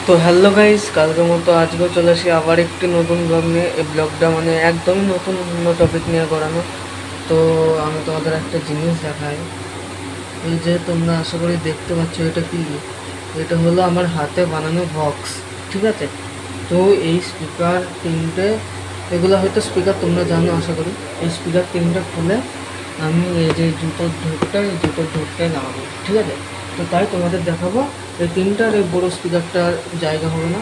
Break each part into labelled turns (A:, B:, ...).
A: তো hello guys, কালকের মতো আজকেও চলে আসি আবার একটি নতুন ব্লগ নিয়ে। এই ব্লগটা মানে একদমই নতুন অন্য টপিক নিয়ে করানো। তো আমি তোমাদের একটা জিনিস দেখাই। এই যে তোমরা আশা করি দেখতে পাচ্ছ, এটা কি? এটা হলো আমার হাতে বানানো বক্স, ঠিক আছে? তো এই স্পিকার তিনটে, এগুলো হয়তো স্পিকার তোমরা জানো আশা করি। এই স্পিকার তিনটে খুলে আমি এই যে জুতোর ঢোকটায় লাগাবো, ঠিক আছে? তো তাই তোমাদের দেখাবো। এই তিনটার এই বড়ো স্পিকারটার জায়গা হবে না,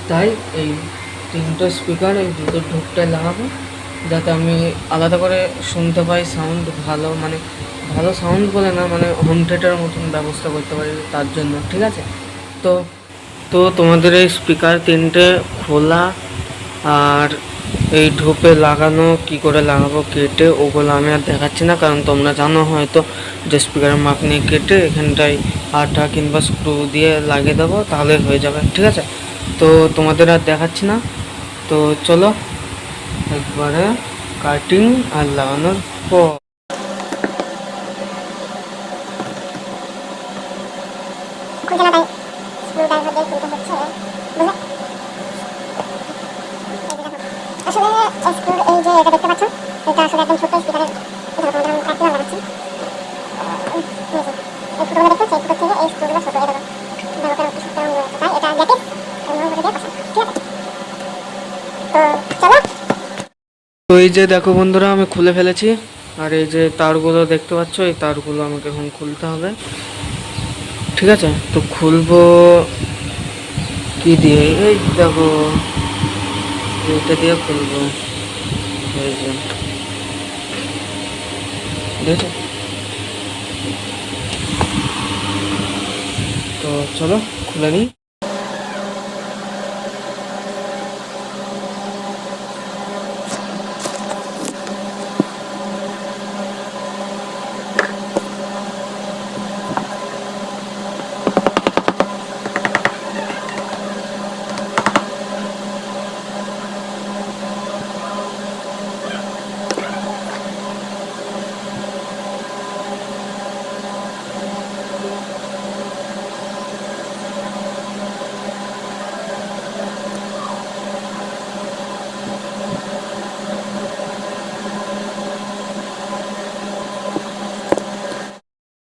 A: তাই এই তিনটা স্পিকার এই জুতোর ঢোকটায় লাগাবো, যাতে আমি আলাদা করে শুনতে পাই সাউন্ড ভালো, মানে ভালো সাউন্ড বলে না, মানে হোম থিয়েটারের মতন ব্যবস্থা করতে পারি তার জন্য, ঠিক আছে? তো তো তোমাদের এই স্পিকার তিনটে খোলা আর এই ঢোপে লাগানো কি করে লাগাবো কেটে, ওগুলো আমি আর দেখাচ্ছি না, কারণ তোমরা জানো হয়তো যে স্পিকারের মাপ নিয়ে কেটে এখানটায় আঠা কিংবা স্ক্রু দিয়ে লাগিয়ে দেবো, তাহলে হয়ে যাবে, ঠিক আছে? তো তোমাদের আর দেখাচ্ছি না। তো চলো একবারে কাটিং আর লাগানোর পর।
B: আসলে স্ক্রুর এই যে এটা দেখতে পাচ্ছ, এটা আসলে একদম ছোট স্পিকারের। ধরো তোমাদের আমি একদম লাগাচ্ছি। এই ফুটোগুলো দেখতে পাচ্ছ, এই ফুটো থেকে এই স্ক্রুগুলো ছোট, এটা ধরো কারণ ছোট রঙ রয়েছে, তাই এটা গ্যাপের এমন করে দিয়ে পাশে, ঠিক আছে? তো চলো।
A: তো এই যে দেখো বন্ধুরা, আমি খুলে ফেলেছি। আর এই যে তারগুলো দেখতে পাচ্ছ, এই তারগুলো আমাকে এখন খুলতে হবে, ঠিক আছে? তো খুলবো কি দিয়ে? এই দেখো, এটা দিয়ে খুলবো। এই যে দেখো, তো চলো খুলে নিই।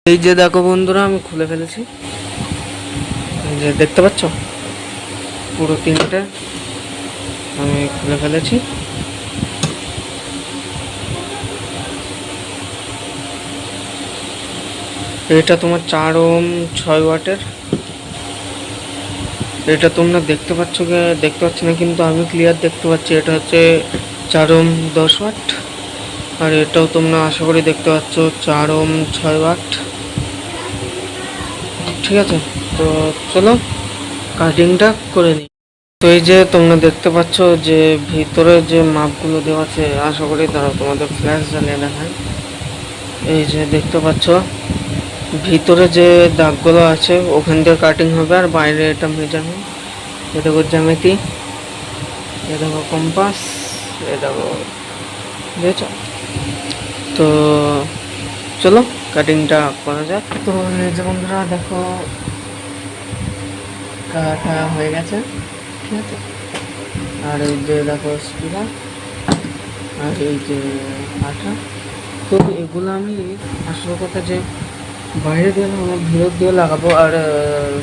A: এই যে দেখো বন্ধুরা, আমি খুলে ফেলেছি। এই যে দেখতে পাচ্ছ, পুরো তিনটে আমি খুলে ফেলেছি। এটা তোমার 4 ওহম 6 ওয়াটের। এটা তোমরা দেখতে পাচ্ছ কি দেখতে পাচ্ছ না, কিন্তু আমি ক্লিয়ার দেখতে পাচ্ছি। এটা হচ্ছে 4 ওহম 10 ওয়াট। আর এটাও তোমরা আশা করি দেখতে পাচ্ছ 4 ওহম 6 ওয়াট, ঠিক আছে? তো চলো কাটিংটা করে নিই। তো এই যে তোমরা দেখতে পাচ্ছ যে ভিতরে যে মাপগুলো দেওয়া আছে, আশা করি তারা তোমাদের ফ্ল্যাশ জ্বালিয়ে দেখায়। এই যে দেখতে পাচ্ছ ভিতরে যে দাগগুলো আছে ওখান দিয়ে কাটিং হবে, আর বাইরে এটা মেজারমেন্ট। এ দেখো জ্যামিতি, এ দেখো কম্পাস, এ দেখো, বুঝেছ? তো চলো কাটিংটা করা যাক। তো এই যে বন্ধুরা দেখো, কাটা হয়ে গেছে, ঠিক আছে? আর এই যে দেখো স্পিকার, আর এই যে আঠা। তো এগুলো আমি আসল কথা যে বাইরে দিয়ে না, আমার ভিতর দিয়ে লাগাবো, আর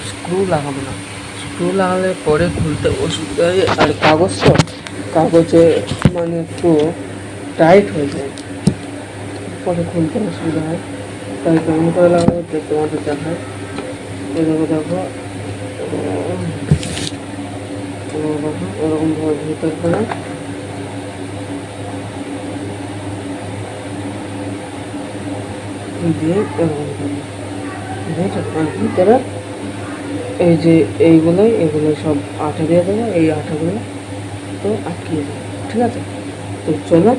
A: স্ক্রু লাগাবো না। স্ক্রু লাগালে পরে খুলতে অসুবিধা হয়, আর কাগজ তো, কাগজে মানে একটু টাইট হয়ে যায়, পরে খুলতে অসুবিধা হয়। তাই কেমন করে লাগাবো তোমাদের দেখায়। এভাবে দেখো, এরকমভাবে ভিতর করে দিয়ে এরকম করবো, বুঝেছো? আর ভিতরে এই যে এগুলো সব আঠা দিয়ে দেবো, এই আঠাগুলো তো আটকিয়ে দেবো, ঠিক আছে? তো চলো।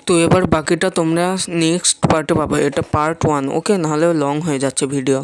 A: তো এবার বাকিটা তোমরা নেক্সট পার্টে পাবে, এটা পার্ট 1, ওকে? নাহলে লং হয়ে যাচ্ছে ভিডিও।